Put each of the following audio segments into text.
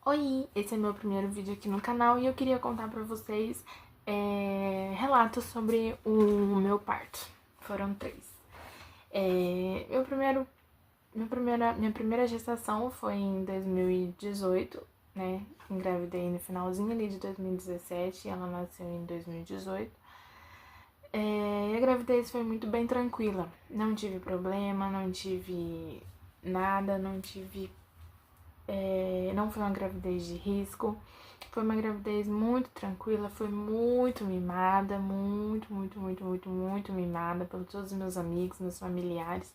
Oi, esse é meu primeiro vídeo aqui no canal e eu queria contar pra vocês relatos sobre o meu parto. Foram três. Minha primeira gestação foi em 2018, né? Engravidei no finalzinho ali de 2017 e ela nasceu em 2018. E a gravidez foi muito bem tranquila. Não tive problema, não tive nada, não foi uma gravidez de risco, foi uma gravidez muito tranquila, foi muito mimada, muito mimada por todos os meus amigos, meus familiares.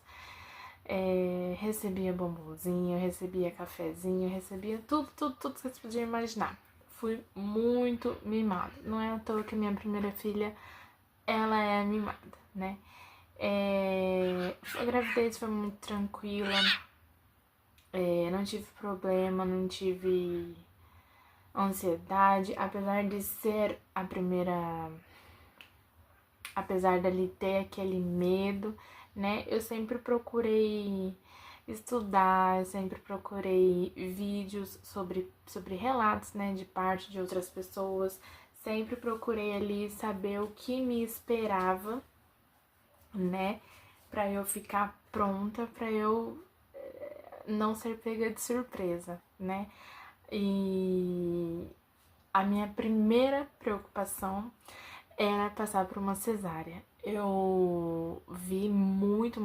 Recebia bombonzinho, recebia cafezinho, recebia tudo que vocês podiam imaginar. Fui muito mimada. Não é à toa que minha primeira filha, ela é mimada, né? A gravidez foi muito tranquila. Não tive problema, não tive ansiedade, apesar de ser a primeira, apesar dele ter aquele medo, né? Eu sempre procurei estudar, eu sempre procurei vídeos sobre relatos, né, de parte de outras pessoas, sempre procurei ali saber o que me esperava, né, pra eu ficar pronta, pra eu não ser pega de surpresa, né? E a minha primeira preocupação era passar por uma cesárea. Eu vi muito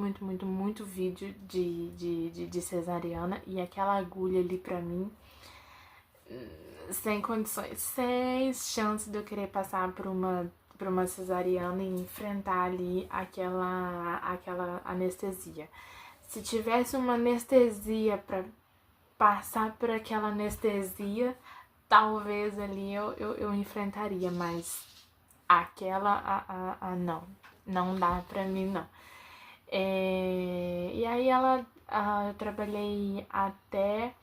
vídeo de cesariana e aquela agulha ali pra mim, sem condições, sem chance de eu querer passar por uma cesariana e enfrentar ali aquela anestesia. Se tivesse uma anestesia pra passar por aquela anestesia, talvez ali eu enfrentaria, mas não dá pra mim, não. E aí eu trabalhei até,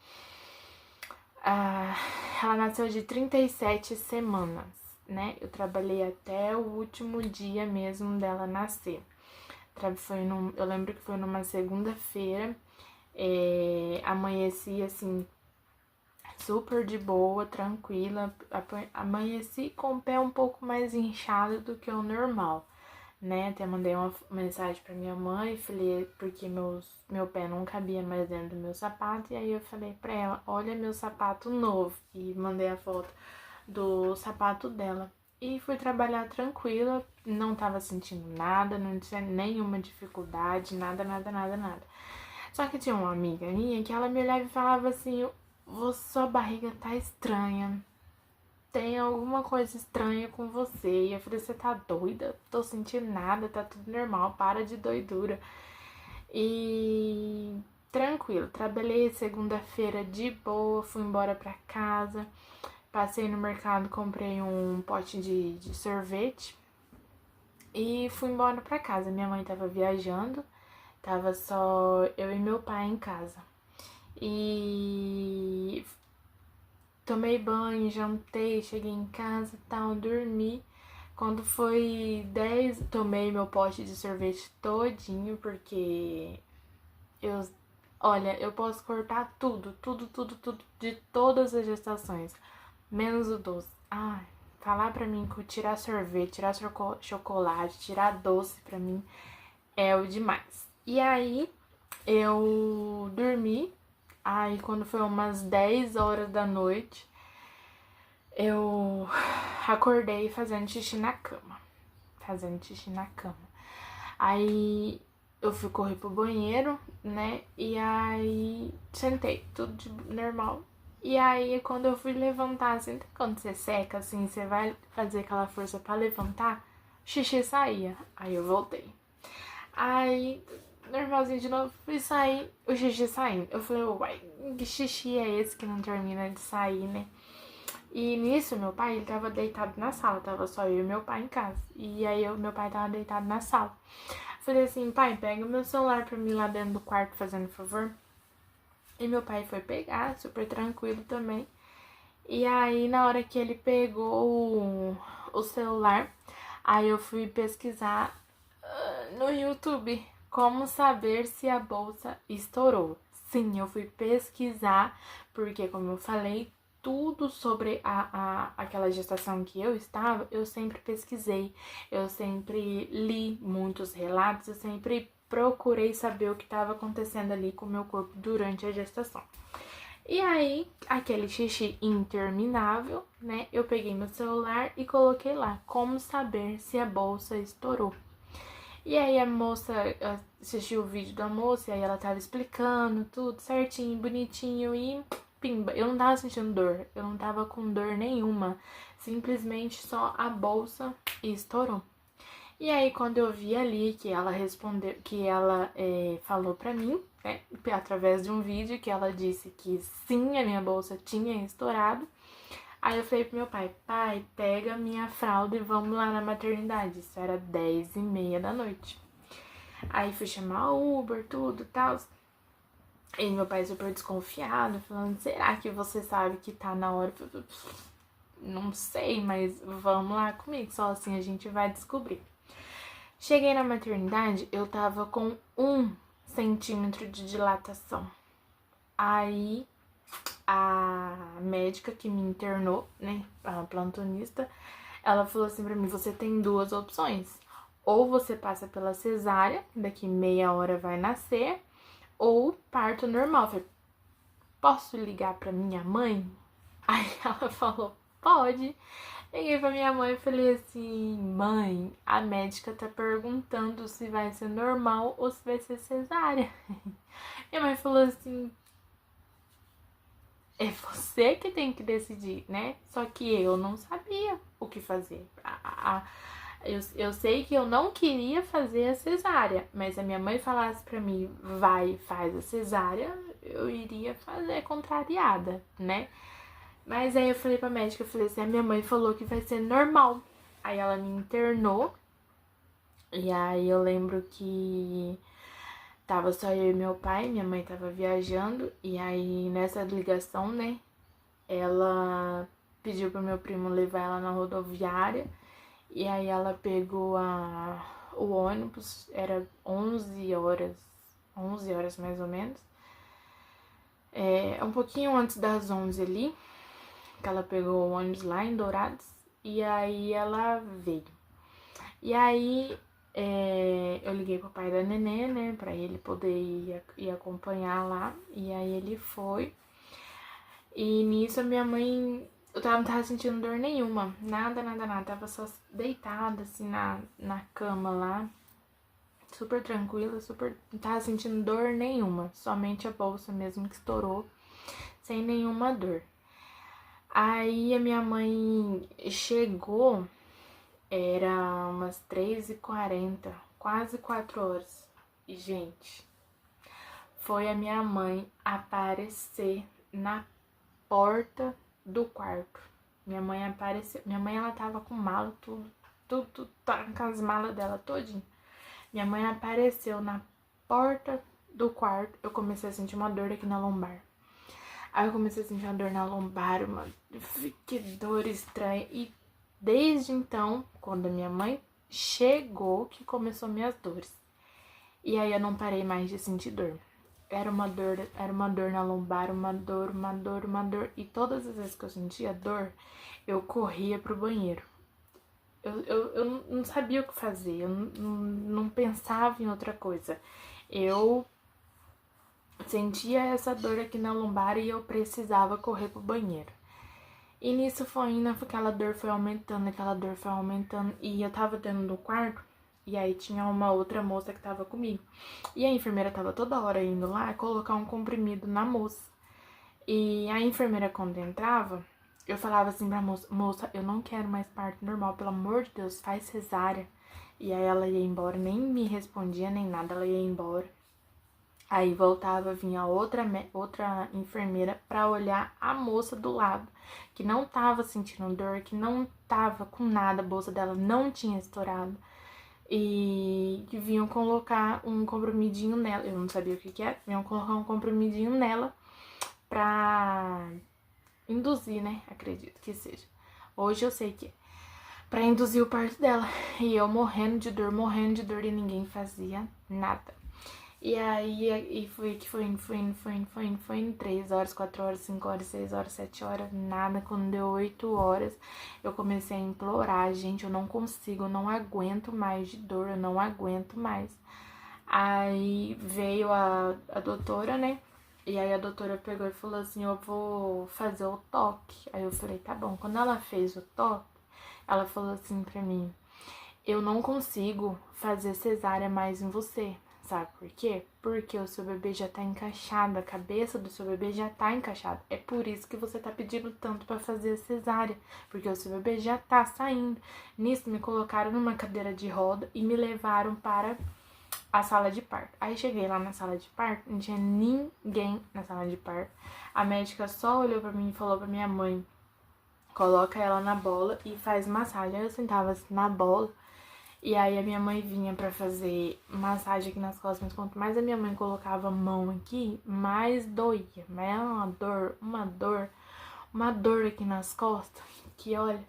ela nasceu de 37 semanas, né? Eu trabalhei até o último dia mesmo dela nascer. Eu lembro que foi numa segunda-feira, amanheci assim, super de boa, tranquila. Amanheci com o pé um pouco mais inchado do que o normal, né? Até mandei uma mensagem pra minha mãe, falei, porque meu pé não cabia mais dentro do meu sapato, e aí eu falei pra ela, olha meu sapato novo, e mandei a foto do sapato dela. E fui trabalhar tranquila, não tava sentindo nada, não tinha nenhuma dificuldade, nada. Só que tinha uma amiga minha que ela me olhava e falava assim, sua barriga tá estranha, tem alguma coisa estranha com você. E eu falei, você tá doida? Tô sentindo nada, tá tudo normal, para de doidura. E tranquilo, trabalhei segunda-feira de boa, fui embora pra casa, passei no mercado, comprei um pote de sorvete e fui embora pra casa. Minha mãe tava viajando, tava só eu e meu pai em casa. E tomei banho, jantei, cheguei em casa e tal, dormi. Quando foi 10, tomei meu pote de sorvete todinho, porque eu, olha, eu posso cortar tudo de todas as gestações, menos o doce. Ai, falar pra mim que tirar sorvete, tirar chocolate, tirar doce pra mim é o demais. E aí eu dormi. Aí quando foi umas 10 horas da noite, eu acordei fazendo xixi na cama. Aí eu fui correr pro banheiro, né? E aí sentei, tudo de normal. E aí quando eu fui levantar, assim, quando você seca, assim, você vai fazer aquela força pra levantar, o xixi saía. Aí eu voltei. Aí, normalzinho de novo, fui sair, o xixi saindo. Eu falei, uai, que xixi é esse que não termina de sair, né? E nisso, meu pai, ele tava deitado na sala, tava só eu e meu pai em casa. E aí, meu pai tava deitado na sala. Falei assim, pai, pega o meu celular pra mim lá dentro do quarto, fazendo favor. E meu pai foi pegar, super tranquilo também. E aí, na hora que ele pegou o celular, aí eu fui pesquisar no YouTube como saber se a bolsa estourou. Sim, eu fui pesquisar, porque como eu falei, tudo sobre aquela gestação que eu estava, eu sempre pesquisei, eu sempre li muitos relatos, eu sempre procurei saber o que estava acontecendo ali com o meu corpo durante a gestação. E aí, aquele xixi interminável, né? Eu peguei meu celular e coloquei lá, como saber se a bolsa estourou. E aí a moça, assistiu o vídeo da moça e aí ela tava explicando tudo certinho, bonitinho e pimba. Eu não tava sentindo dor, eu não tava com dor nenhuma, simplesmente só a bolsa estourou. E aí quando eu vi ali que ela respondeu, que ela falou pra mim, né, através de um vídeo que ela disse que sim, a minha bolsa tinha estourado. Aí eu falei pro meu pai, pai, pega a minha fralda e vamos lá na maternidade. Isso era 10h30 da noite. Aí fui chamar Uber, tudo e tal. E meu pai super desconfiado, falando, será que você sabe que tá na hora? Não sei, mas vamos lá comigo, só assim a gente vai descobrir. Cheguei na maternidade, eu tava com 1 centímetro de dilatação. Aí a médica que me internou, né, a plantonista, ela falou assim pra mim, você tem 2 opções. Ou você passa pela cesárea, daqui meia hora vai nascer, ou parto normal. Eu falei, posso ligar pra minha mãe? Aí ela falou, pode. Liguei pra minha mãe e falei assim, mãe, a médica tá perguntando se vai ser normal ou se vai ser cesárea. Minha mãe falou assim, é você que tem que decidir, né? Só que eu não sabia o que fazer. Eu sei que eu não queria fazer a cesárea, mas a minha mãe falasse pra mim, vai, faz a cesárea, eu iria fazer contrariada, né? Mas aí eu falei pra médica, eu falei assim, a minha mãe falou que vai ser normal. Aí ela me internou, e aí eu lembro que tava só eu e meu pai, minha mãe tava viajando, e aí nessa ligação, né, ela pediu pro meu primo levar ela na rodoviária, e aí ela pegou o ônibus, era 11 horas mais ou menos, um pouquinho antes das 11 ali, que ela pegou o ônibus lá em Dourados, e aí ela veio. E aí eu liguei pro pai da nenê, né, pra ele poder ir acompanhar lá, e aí ele foi. E nisso a minha mãe, eu não tava sentindo dor nenhuma, nada, tava só deitada assim na cama lá, super tranquila, não tava sentindo dor nenhuma, somente a bolsa mesmo que estourou, sem nenhuma dor. Aí a minha mãe chegou, era umas 3h40, quase 4 horas. E, gente, foi a minha mãe aparecer na porta do quarto. Minha mãe apareceu. Minha mãe, ela tava com mala, tudo tá com as malas dela todinha. Minha mãe apareceu na porta do quarto. Eu comecei a sentir uma dor aqui na lombar. Aí eu comecei a sentir uma dor na lombar, que dor estranha. E desde então, quando a minha mãe chegou, que começou minhas dores. E aí eu não parei mais de sentir dor. Era uma dor na lombar, uma dor. E todas as vezes que eu sentia dor, eu corria pro banheiro. Eu não sabia o que fazer, eu não pensava em outra coisa. Eu sentia essa dor aqui na lombar e eu precisava correr pro banheiro. E nisso foi indo, aquela dor foi aumentando, e eu tava dentro do quarto, e aí tinha uma outra moça que tava comigo. E a enfermeira tava toda hora indo lá colocar um comprimido na moça. E a enfermeira, quando entrava, eu falava assim pra moça, eu não quero mais parto normal, pelo amor de Deus, faz cesárea. E aí ela ia embora, nem me respondia nem nada, ela ia embora. Aí voltava, vinha outra enfermeira pra olhar a moça do lado, que não tava sentindo dor, que não tava com nada, a bolsa dela não tinha estourado. E que vinham colocar um comprimidinho nela, eu não sabia o que era, vinham colocar um comprimidinho nela pra induzir, né? Acredito que seja. Hoje eu sei que é. Pra induzir o parto dela. E eu morrendo de dor e ninguém fazia nada. E aí foi que foi indo 3 horas, 4 horas, 5 horas, 6 horas, 7 horas, nada. Quando deu 8 horas, eu comecei a implorar, gente, eu não consigo, eu não aguento mais de dor, eu não aguento mais. Aí veio a doutora, né? E aí a doutora pegou e falou assim, eu vou fazer o toque. Aí eu falei, tá bom. Quando ela fez o toque, ela falou assim pra mim, eu não consigo fazer cesárea mais em você. Sabe por quê? Porque o seu bebê já tá encaixado, a cabeça do seu bebê já tá encaixada. É por isso que você tá pedindo tanto pra fazer a cesárea, porque o seu bebê já tá saindo. Nisso, me colocaram numa cadeira de roda e me levaram para a sala de parto. Aí cheguei lá na sala de parto, não tinha ninguém na sala de parto. A médica só olhou pra mim e falou pra minha mãe, coloca ela na bola e faz massagem. Aí eu sentava assim na bola, e aí a minha mãe vinha pra fazer massagem aqui nas costas, mas quanto mais a minha mãe colocava a mão aqui, mais doía. Mas é uma dor aqui nas costas, que olha.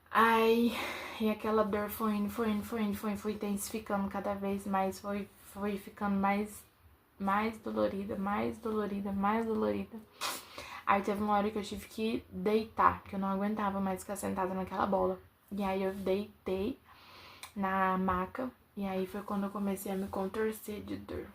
Aí, e aquela dor foi intensificando cada vez mais, foi ficando mais dolorida, mais dolorida, mais dolorida. Aí teve uma hora que eu tive que deitar, porque eu não aguentava mais ficar sentada naquela bola. E aí eu deitei na maca, e aí foi quando eu comecei a me contorcer de dor.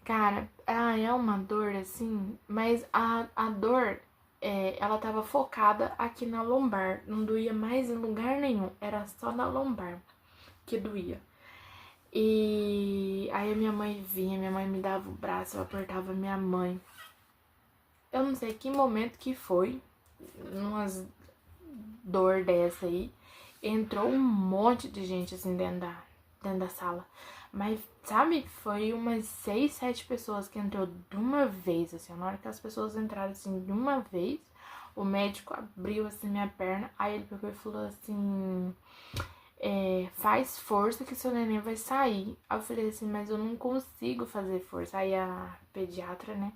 Cara, é uma dor assim, mas a dor, ela tava focada aqui na lombar, não doía mais em lugar nenhum, era só na lombar que doía. E aí a minha mãe vinha, minha mãe me dava o braço, eu apertava minha mãe. Eu não sei que momento que foi, umas dor dessa aí, entrou um monte de gente assim dentro da sala. Mas, sabe, foi umas 6, 7 pessoas que entrou de uma vez, assim. Na hora que as pessoas entraram assim de uma vez, o médico abriu assim minha perna, aí ele pegou e falou assim, faz força que seu neném vai sair. Aí eu falei assim, mas eu não consigo fazer força. Aí a pediatra, né?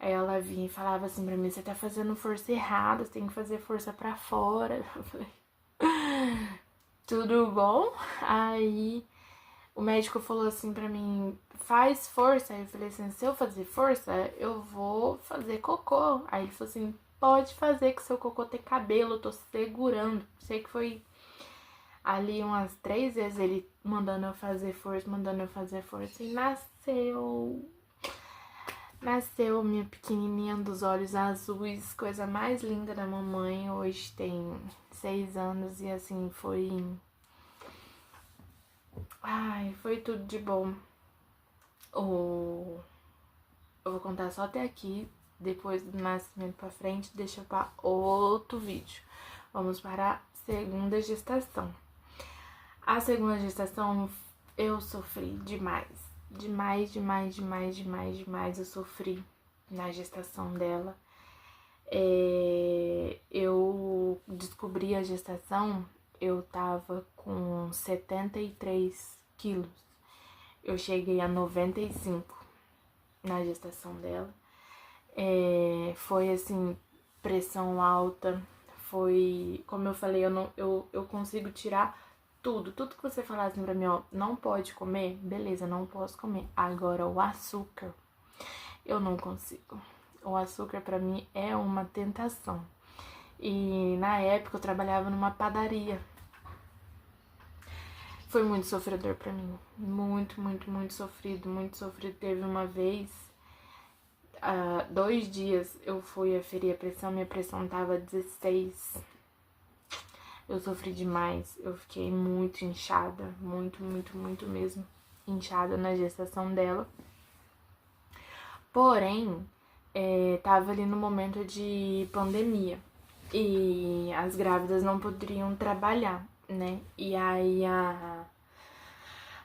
Aí ela vinha e falava assim pra mim, você tá fazendo força errada, você tem que fazer força pra fora. Eu falei, tudo bom? Aí o médico falou assim pra mim, faz força. Aí eu falei assim, se eu fazer força, eu vou fazer cocô. Aí ele falou assim, pode fazer que seu cocô tem cabelo, eu tô segurando. Sei que foi ali umas 3 vezes ele mandando eu fazer força, e nasceu minha pequenininha dos olhos azuis, coisa mais linda da mamãe. Hoje tem 6 anos e assim foi tudo de bom. Eu vou contar só até aqui, depois do nascimento pra frente, deixa pra outro vídeo. Vamos para a segunda gestação. A segunda gestação eu sofri demais. Demais eu sofri na gestação dela. Eu descobri a gestação, eu tava com 73 quilos. Eu cheguei a 95 na gestação dela. Foi assim, pressão alta. Foi, como eu falei, eu consigo tirar tudo que você falar assim pra mim, ó, não pode comer, beleza, não posso comer. Agora o açúcar, eu não consigo. O açúcar pra mim é uma tentação. E na época eu trabalhava numa padaria. Foi muito sofredor pra mim. Muito sofrido, muito sofrido. Teve uma vez, 2 dias eu fui aferir a pressão, minha pressão tava 16. Eu sofri demais, eu fiquei muito inchada, muito mesmo inchada na gestação dela. Porém, tava ali no momento de pandemia e as grávidas não poderiam trabalhar, né? E aí a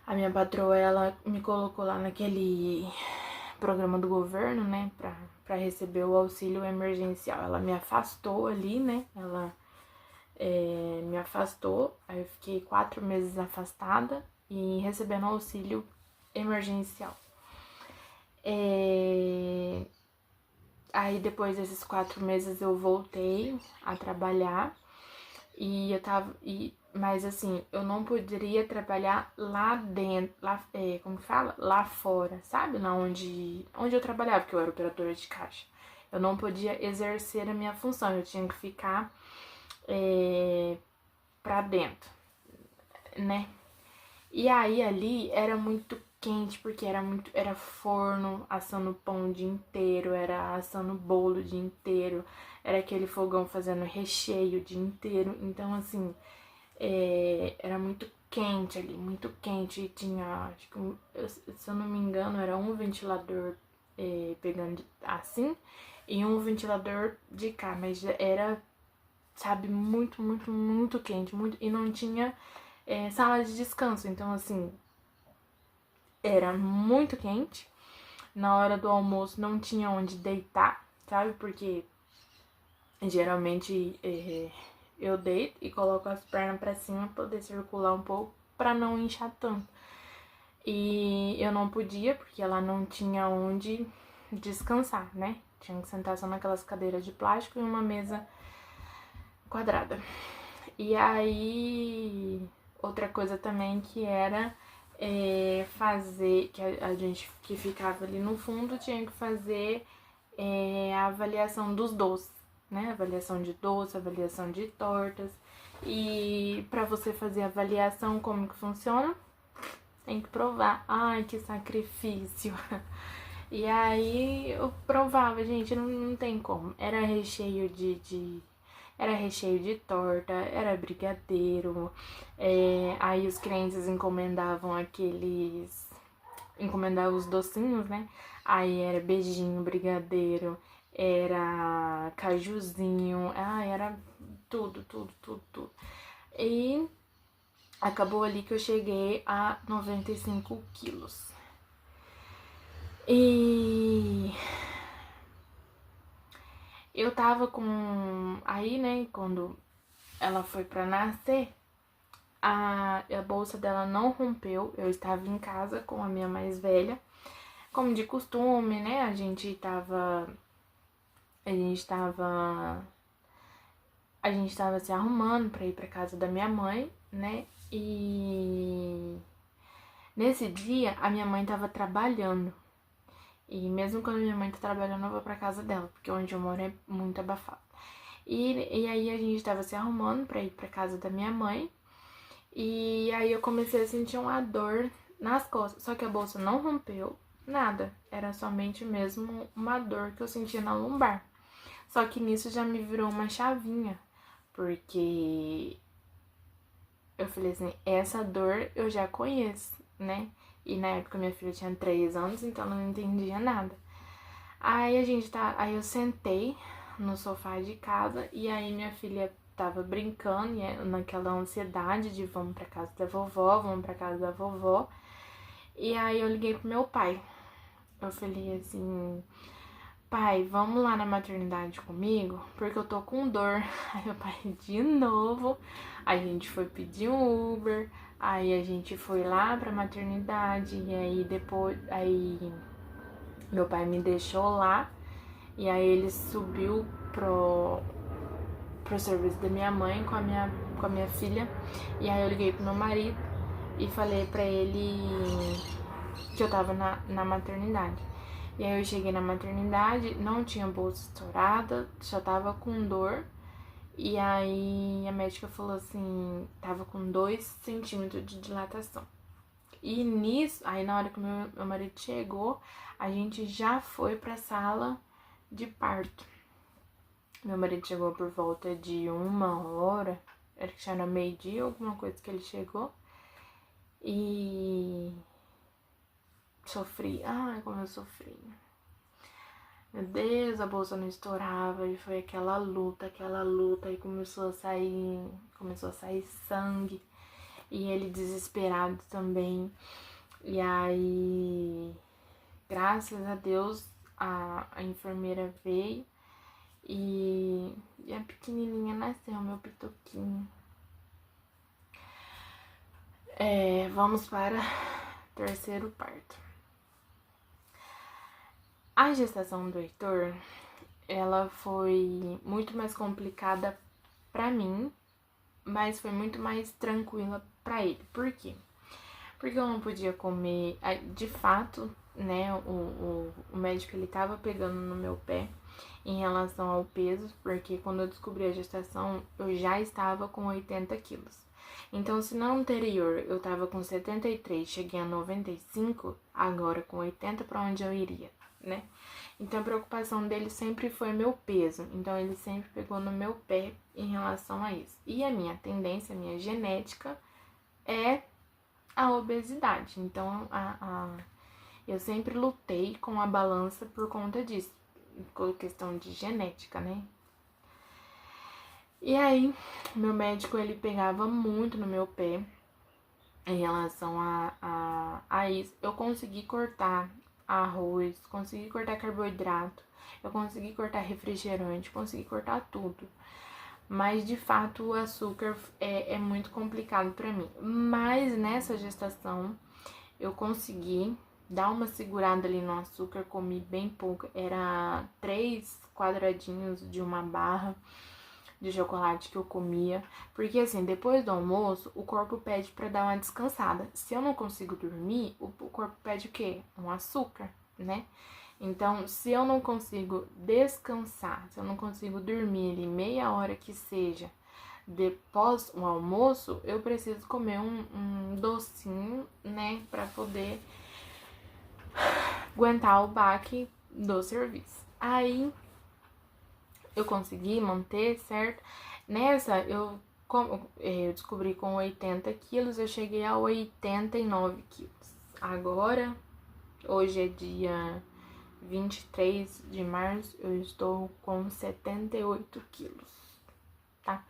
minha patroa, ela me colocou lá naquele programa do governo, né, pra receber o auxílio emergencial. Ela me afastou ali, né, ela me afastou, aí eu fiquei 4 meses afastada e recebendo auxílio emergencial. Aí depois desses 4 meses eu voltei a trabalhar e Mas assim, eu não poderia trabalhar lá dentro, lá, como que fala? Lá fora, sabe? Lá onde eu trabalhava, porque eu era operadora de caixa. Eu não podia exercer a minha função, eu tinha que ficar pra dentro, né? E aí ali era muito quente, porque era forno assando pão o dia inteiro, era assando bolo o dia inteiro, era aquele fogão fazendo recheio o dia inteiro. Então assim, era muito quente ali, muito quente. E tinha, acho que, se eu não me engano, era um ventilador pegando assim e um ventilador de cá, mas era, sabe, muito, muito, muito quente, muito, e não tinha sala de descanso. Então, assim, era muito quente. Na hora do almoço não tinha onde deitar, sabe? Porque geralmente eu deito e coloco as pernas pra cima pra poder circular um pouco, pra não inchar tanto. E eu não podia, porque ela não tinha onde descansar, né? Tinha que sentar só naquelas cadeiras de plástico e uma mesa quadrada. E aí, outra coisa também que era fazer, que a gente que ficava ali no fundo tinha que fazer a avaliação dos doces, né? Avaliação de doce, avaliação de tortas. E para você fazer a avaliação, como que funciona? Tem que provar. Ai, que sacrifício. E aí eu provava, gente, não tem como. Era recheio era recheio de torta, era brigadeiro. Aí os clientes encomendavam encomendavam os docinhos, né? Aí era beijinho, brigadeiro, era cajuzinho, era tudo, tudo, tudo, tudo. E acabou ali que eu cheguei a 95 quilos. E eu tava com. Aí, né, quando ela foi pra nascer, a bolsa dela não rompeu. Eu estava em casa com a minha mais velha. Como de costume, né? A gente tava se arrumando pra ir pra casa da minha mãe, né? E nesse dia a minha mãe tava trabalhando. E mesmo quando minha mãe tá trabalhando, eu vou pra casa dela, porque onde eu moro é muito abafado. E aí a gente tava se arrumando pra ir pra casa da minha mãe. E aí eu comecei a sentir uma dor nas costas. Só que a bolsa não rompeu, nada. Era somente mesmo uma dor que eu sentia na lombar. Só que nisso já me virou uma chavinha. Porque eu falei assim, essa dor eu já conheço, né? E na época minha filha tinha 3 anos, então ela não entendia nada. Aí aí eu sentei no sofá de casa e aí minha filha tava brincando, e naquela ansiedade de vamos pra casa da vovó, vamos pra casa da vovó. E aí eu liguei pro meu pai. Eu falei assim, pai, vamos lá na maternidade comigo, porque eu tô com dor. Aí meu pai, de novo, a gente foi pedir um Uber, aí a gente foi lá pra maternidade, e aí depois, meu pai me deixou lá, e aí ele subiu pro serviço da minha mãe com a minha filha, e aí eu liguei pro meu marido e falei pra ele que eu tava na maternidade. E aí eu cheguei na maternidade, não tinha bolsa estourada, só tava com dor. E aí a médica falou assim, tava com 2 centímetros de dilatação. E nisso, aí na hora que o meu marido chegou, a gente já foi pra sala de parto. Meu marido chegou por volta de 1 hora, acho que já era meio-dia, alguma coisa que ele chegou. E sofri, ai como eu sofri. Meu Deus, a bolsa não estourava e foi aquela luta, e começou a sair sangue. E ele desesperado também. E aí, graças a Deus, a enfermeira veio e a pequenininha nasceu, meu pitoquinho. Vamos para terceiro parto. A gestação do Heitor, ela foi muito mais complicada pra mim, mas foi muito mais tranquila pra ele. Por quê? Porque eu não podia comer, de fato, né, o médico ele tava pegando no meu pé em relação ao peso, porque quando eu descobri a gestação, eu já estava com 80 quilos. Então, se no anterior eu tava com 73, cheguei a 95, agora com 80, pra onde eu iria, né? Então, a preocupação dele sempre foi meu peso. Então, ele sempre pegou no meu pé em relação a isso. E a minha tendência, a minha genética é a obesidade. Então, eu sempre lutei com a balança por conta disso. Com questão de genética, né? E aí, meu médico, ele pegava muito no meu pé em relação a isso. Eu consegui cortar arroz, consegui cortar carboidrato, eu consegui cortar refrigerante, consegui cortar tudo. Mas, de fato, o açúcar é muito complicado pra mim. Mas, nessa gestação, eu consegui dar uma segurada ali no açúcar, comi bem pouco. Era 3 quadradinhos de uma barra de chocolate que eu comia. Porque, assim, depois do almoço, o corpo pede pra dar uma descansada. Se eu não consigo dormir, o corpo pede o quê? Um açúcar, né? Então, se eu não consigo descansar, se eu não consigo dormir ali meia hora que seja, depois o almoço, eu preciso comer um docinho, né, pra poder aguentar o baque do serviço. Aí, eu consegui manter, certo? Nessa, eu descobri com 80 quilos, eu cheguei a 89 quilos. Agora, hoje é dia 23 de março, eu estou com 78 quilos, tá?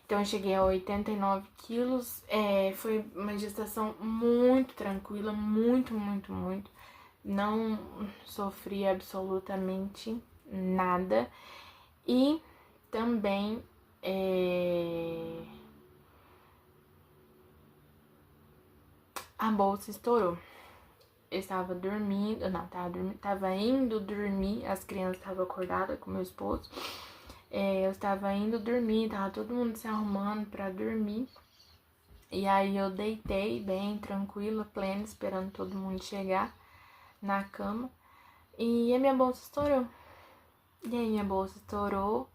Então, eu cheguei a 89 quilos, foi uma gestação muito tranquila, muito, muito, muito. Não sofri absolutamente nada. E também a bolsa estourou. Eu estava dormindo, não, tava indo dormir, as crianças estavam acordadas com meu esposo. Eu estava indo dormir, tava todo mundo se arrumando pra dormir. E aí eu deitei bem tranquila, plena, esperando todo mundo chegar na cama. E a minha bolsa estourou. E aí minha bolsa estourou.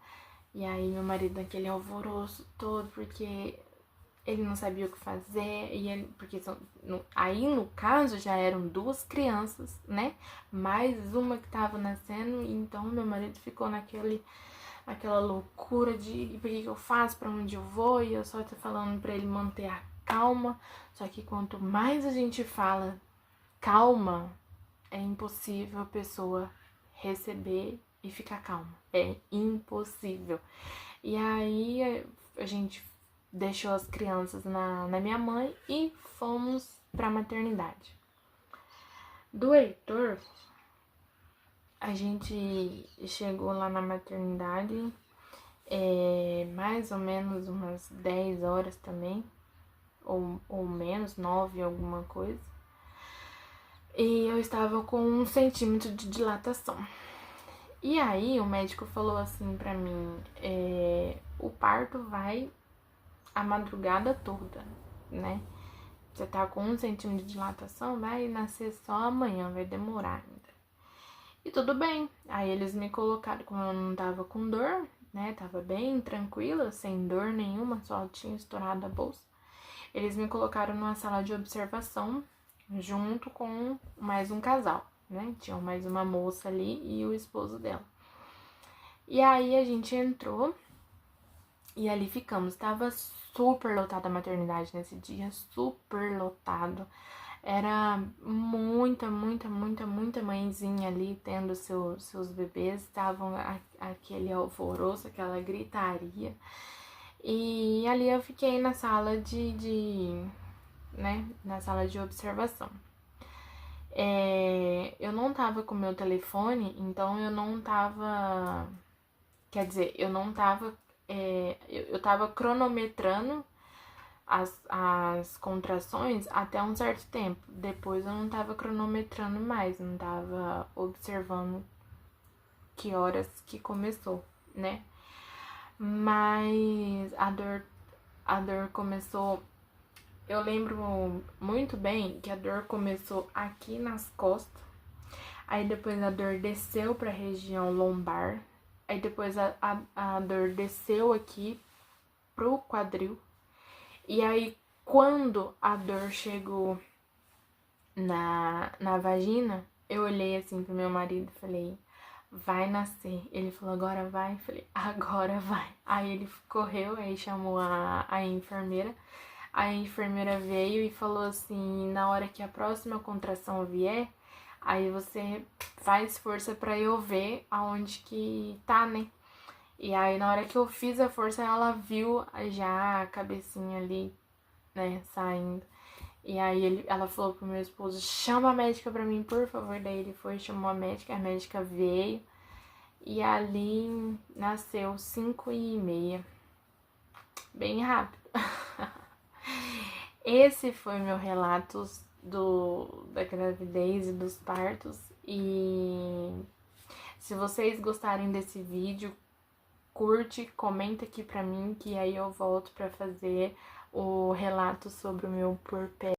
E aí meu marido naquele alvoroço todo, porque ele não sabia o que fazer, e ele, porque aí no caso já eram 2 crianças, né? Mais uma que tava nascendo, então meu marido ficou naquela loucura de o que eu faço, pra onde eu vou, e eu só tô falando pra ele manter a calma. Só que quanto mais a gente fala calma, é impossível a pessoa receber e ficar calma. É impossível. E aí a gente deixou as crianças na minha mãe e fomos pra maternidade. Do Heitor, a gente chegou lá na maternidade mais ou menos umas 10 horas também, ou menos, 9, alguma coisa. E eu estava com 1 centímetro de dilatação. E aí o médico falou assim pra mim, o parto vai a madrugada toda, né? Você tá com 1 centímetro de dilatação, vai nascer só amanhã, vai demorar ainda. E tudo bem. Aí eles me colocaram, como eu não tava com dor, né? Tava bem tranquila, sem dor nenhuma, só tinha estourado a bolsa. Eles me colocaram numa sala de observação, junto com mais um casal, né? Tinha mais uma moça ali e o esposo dela. E aí a gente entrou e ali ficamos. Tava super lotada a maternidade nesse dia, super lotado. Era muita, muita, muita, muita mãezinha ali tendo seus bebês. Estavam aquele alvoroço, aquela gritaria. E ali eu fiquei na sala né, na sala de observação. Eu não tava com meu telefone, então eu não tava... Quer dizer, eu não tava... eu tava cronometrando as contrações até um certo tempo. Depois eu não tava cronometrando mais, não tava observando que horas que começou, né? Mas a dor a dor começou... Eu lembro muito bem que a dor começou aqui nas costas, aí depois a dor desceu pra região lombar, aí depois a dor desceu aqui pro quadril, e aí quando a dor chegou na vagina, eu olhei assim pro meu marido e falei, vai nascer. Ele falou, agora vai? Eu falei, agora vai. Aí ele correu, aí chamou a enfermeira. A enfermeira veio e falou assim, na hora que a próxima contração vier, aí você faz força pra eu ver aonde que tá, né? E aí na hora que eu fiz a força, ela viu já a cabecinha ali, né, saindo. E aí ela falou pro meu esposo, chama a médica pra mim, por favor. Daí ele foi, chamou a médica veio. E ali nasceu 5h30. Bem rápido. Esse foi meu relato da gravidez e dos partos. E se vocês gostarem desse vídeo, curte, comenta aqui pra mim, que aí eu volto pra fazer o relato sobre o meu puerpério.